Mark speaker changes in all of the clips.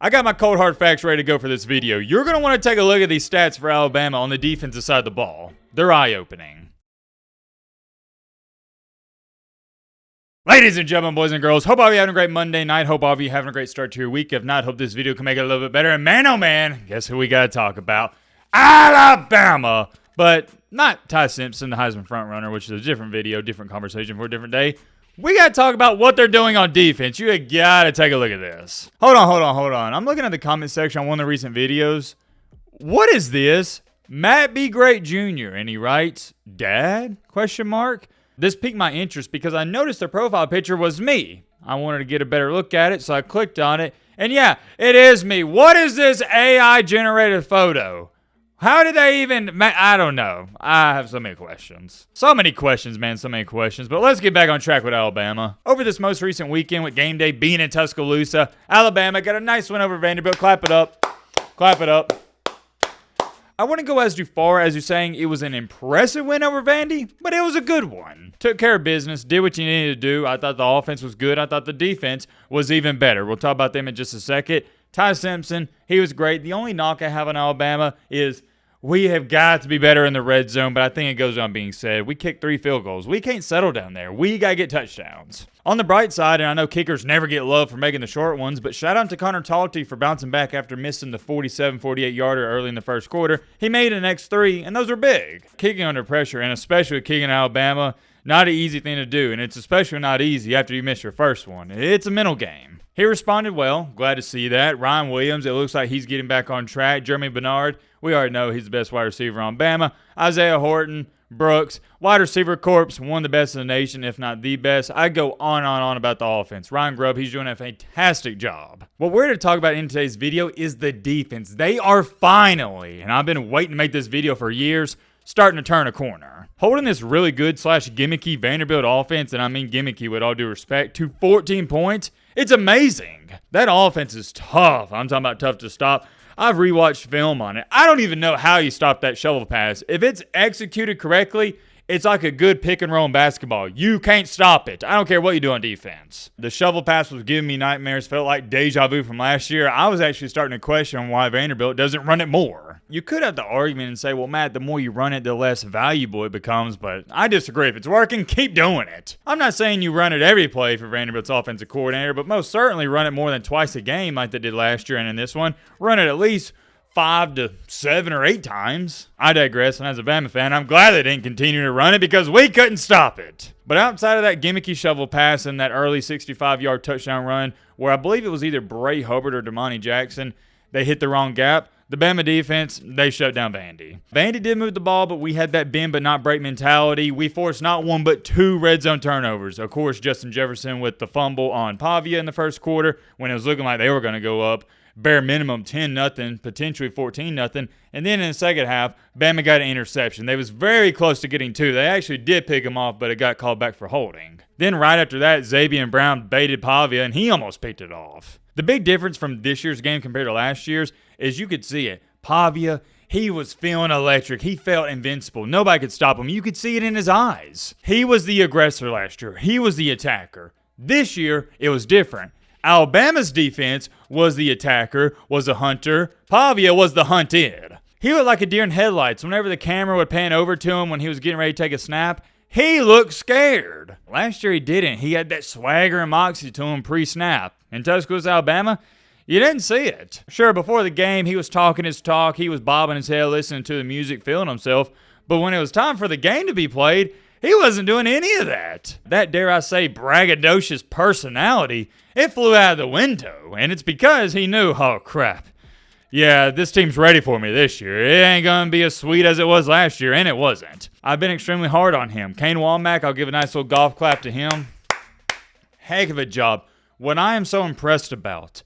Speaker 1: I got my cold hard facts ready to go for this video. You're going to want to take a look at these stats for Alabama on the defensive side of the ball. They're eye-opening. Ladies and gentlemen, boys and girls, hope all of you having a great Monday night. Hope all of you having a great start to your week. If not, hope this video can make it a little bit better. And man, oh man, guess who we got to talk about? Alabama! But not Ty Simpson, the Heisman frontrunner, which is a different video, different conversation for a different day. We got to talk about what they're doing on defense. You got to take a look at this. Hold on. I'm looking at the comment section on one of the recent videos. What is this? Matt B. Great Jr. And he writes, Dad? Question mark. This piqued my interest because I noticed the profile picture was me. I wanted to get a better look at it, so I clicked on it. And yeah, it is me. What is this AI-generated photo? How did they even... I don't know. I have so many questions. So many questions, man. So many questions. But let's get back on track with Alabama. Over this most recent weekend with game day being in Tuscaloosa, Alabama got a nice win over Vanderbilt. Clap it up. Clap it up. I wouldn't go as far as you saying it was an impressive win over Vandy, but it was a good one. Took care of business, did what you needed to do. I thought the offense was good. I thought the defense was even better. We'll talk about them in just a second. Ty Simpson, he was great. The only knock I have on Alabama is we have got to be better in the red zone, but I think it goes on being said. We kicked 3 field goals. We can't settle down there. We got to get touchdowns. On the bright side, and I know kickers never get love for making the short ones, but shout out to Connor Talty for bouncing back after missing the 47, 48-yarder early in the first quarter. He made the next 3, and those are big. Kicking under pressure, and especially kicking Alabama, not an easy thing to do, and it's especially not easy after you miss your first one. It's a mental game. He responded well. Glad to see that. Ryan Williams, it looks like he's getting back on track. Jeremy Bernard, we already know he's the best wide receiver on Bama. Isaiah Horton, Brooks, wide receiver corps, one of the best in the nation, if not the best. I go on and on about the offense. Ryan Grubb, he's doing a fantastic job. What we're going to talk about in today's video is the defense. They are finally, and I've been waiting to make this video for years, starting to turn a corner. Holding this really good / gimmicky Vanderbilt offense, and I mean gimmicky with all due respect, to 14 points, it's amazing. That offense is tough. I'm talking about tough to stop. I've rewatched film on it. I don't even know how you stop that shovel pass. If it's executed correctly, it's like a good pick and roll in basketball. You can't stop it. I don't care what you do on defense. The shovel pass was giving me nightmares. Felt like deja vu from last year. I was actually starting to question why Vanderbilt doesn't run it more. You could have the argument and say, well, Matt, the more you run it, the less valuable it becomes. But I disagree. If it's working, keep doing it. I'm not saying you run it every play for Vanderbilt's offensive coordinator, but most certainly run it more than twice a game like they did last year and in this one. Run it at least 5 to 7 or 8 times. I digress, and as a Bama fan, I'm glad they didn't continue to run it because we couldn't stop it. But outside of that gimmicky shovel pass and that early 65-yard touchdown run, where I believe it was either Bray Hubbard or Damani Jackson, they hit the wrong gap. The Bama defense, they shut down Vandy. Vandy did move the ball, but we had that bend but not break mentality. We forced not 1 but 2 red zone turnovers. Of course, Justin Jefferson with the fumble on Pavia in the first quarter when it was looking like they were going to go up. Bare minimum 10-0, potentially 14-0. And then in the second half, Bama got an interception. They was very close to getting 2. They actually did pick him off, but it got called back for holding. Then right after that, Xavier Brown baited Pavia, and he almost picked it off. The big difference from this year's game compared to last year's is you could see it. Pavia, he was feeling electric. He felt invincible. Nobody could stop him. You could see it in his eyes. He was the aggressor last year. He was the attacker. This year, it was different. Alabama's defense was the attacker, was a hunter. Pavia was the hunted. He looked like a deer in headlights. Whenever the camera would pan over to him when he was getting ready to take a snap, he looked scared. Last year he didn't. He had that swagger and moxie to him pre-snap. In Tuscaloosa, Alabama, you didn't see it. Sure, before the game, he was talking his talk. He was bobbing his head, listening to the music, feeling himself. But when it was time for the game to be played, he wasn't doing any of that. That, dare I say, braggadocious personality, it flew out of the window. And it's because he knew, oh, crap. Yeah, this team's ready for me this year. It ain't going to be as sweet as it was last year, and it wasn't. I've been extremely hard on him. Kane Womack, I'll give a nice little golf clap to him. Heck of a job. What I am so impressed about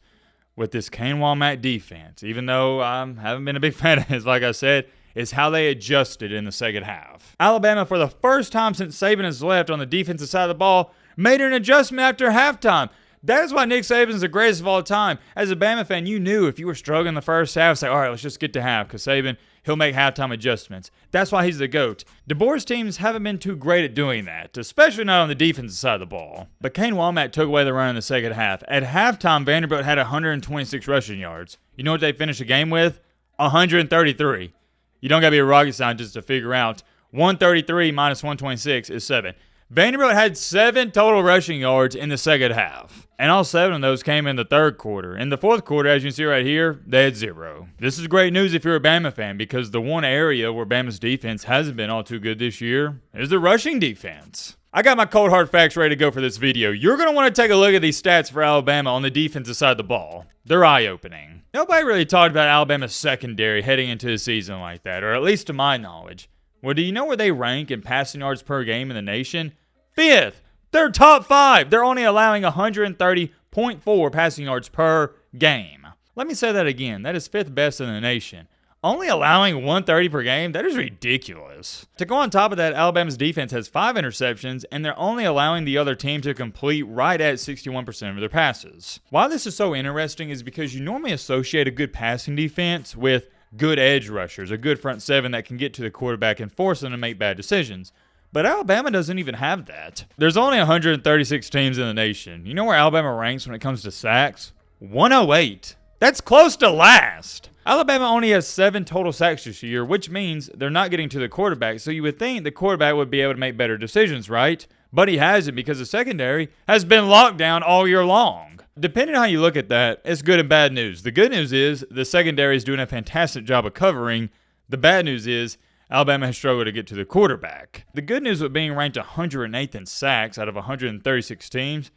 Speaker 1: with this Kane Womack defense, even though I haven't been a big fan of his, like I said, is how they adjusted in the second half. Alabama, for the first time since Saban has left on the defensive side of the ball, made an adjustment after halftime. That is why Nick Saban's the greatest of all time. As a Bama fan, you knew if you were struggling the first half, say, all right, let's just get to half, because Saban, he'll make halftime adjustments. That's why he's the GOAT. DeBoer's teams haven't been too great at doing that, especially not on the defensive side of the ball. But Kane Womack took away the run in the second half. At halftime, Vanderbilt had 126 rushing yards. You know what they finished the game with? 133. You don't got to be a rocket scientist to figure out 133 minus 126 is 7. Vanderbilt had 7 total rushing yards in the second half, and all 7 of those came in the third quarter. In the fourth quarter, as you can see right here, they had 0. This is great news if you're a Bama fan, because the one area where Bama's defense hasn't been all too good this year is the rushing defense. I got my cold hard facts ready to go for this video. You're going to want to take a look at these stats for Alabama on the defensive side of the ball. They're eye-opening. Nobody really talked about Alabama's secondary heading into the season like that, or at least to my knowledge. Well, do you know where they rank in passing yards per game in the nation? 5th. They're top 5. They're only allowing 130.4 passing yards per game. Let me say that again. That is 5th best in the nation. Only allowing 130 per game? That is ridiculous. To go on top of that, Alabama's defense has 5 interceptions, and they're only allowing the other team to complete right at 61% of their passes. Why this is so interesting is because you normally associate a good passing defense with good edge rushers, a good front 7 that can get to the quarterback and force them to make bad decisions. But Alabama doesn't even have that. There's only 136 teams in the nation. You know where Alabama ranks when it comes to sacks? 108. That's close to last. Alabama only has 7 total sacks this year, which means they're not getting to the quarterback. So you would think the quarterback would be able to make better decisions, right? But he hasn't, because the secondary has been locked down all year long. Depending on how you look at that, it's good and bad news. The good news is the secondary is doing a fantastic job of covering. The bad news is Alabama has struggled to get to the quarterback. The good news with being ranked 108th in sacks out of 136 teams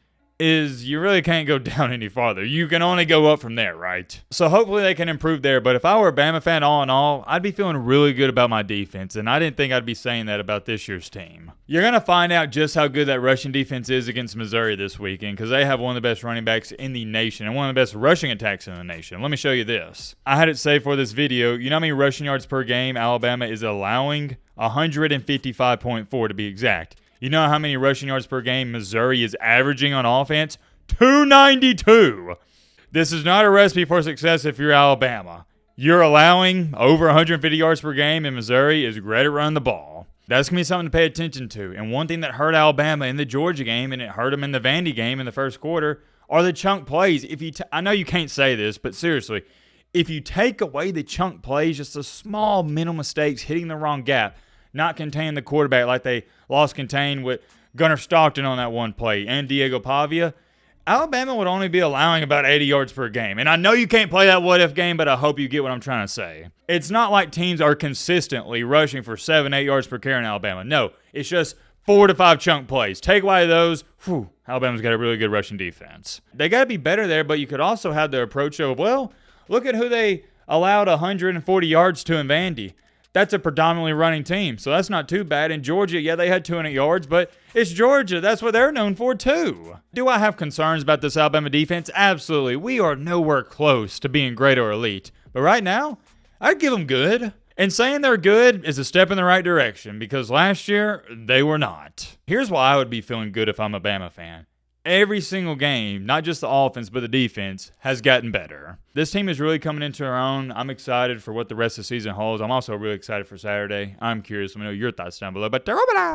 Speaker 1: is you really can't go down any farther. You can only go up from there, right? So hopefully they can improve there. But if I were a Bama fan all in all, I'd be feeling really good about my defense. And I didn't think I'd be saying that about this year's team. You're going to find out just how good that rushing defense is against Missouri this weekend, because they have one of the best running backs in the nation and one of the best rushing attacks in the nation. Let me show you this. I had it saved for this video. You know how many rushing yards per game Alabama is allowing? 155.4 to be exact. You know how many rushing yards per game Missouri is averaging on offense? 292. This is not a recipe for success if you're Alabama. You're allowing over 150 yards per game in Missouri is great at running the ball. That's going to be something to pay attention to. And one thing that hurt Alabama in the Georgia game, and it hurt them in the Vandy game in the first quarter, are the chunk plays. I know you can't say this, but seriously, if you take away the chunk plays, just the small mental mistakes, hitting the wrong gap, not containing the quarterback like they lost contain with Gunnar Stockton on that one play and Diego Pavia, Alabama would only be allowing about 80 yards per game. And I know you can't play that what-if game, but I hope you get what I'm trying to say. It's not like teams are consistently rushing for 7-8 yards per carry in Alabama. No, it's just 4 to 5 chunk plays. Take away those, Alabama's got a really good rushing defense. They got to be better there, but you could also have the approach of, well, look at who they allowed 140 yards to in Vandy. That's a predominantly running team, so that's not too bad. In Georgia, yeah, they had 200 yards, but it's Georgia. That's what they're known for, too. Do I have concerns about this Alabama defense? Absolutely. We are nowhere close to being great or elite. But right now, I'd give them good. And saying they're good is a step in the right direction, because last year, they were not. Here's why I would be feeling good if I'm a Bama fan. Every single game, not just the offense, but the defense, has gotten better. This team is really coming into their own. I'm excited for what the rest of the season holds. I'm also really excited for Saturday. I'm curious. Let me know your thoughts down below. But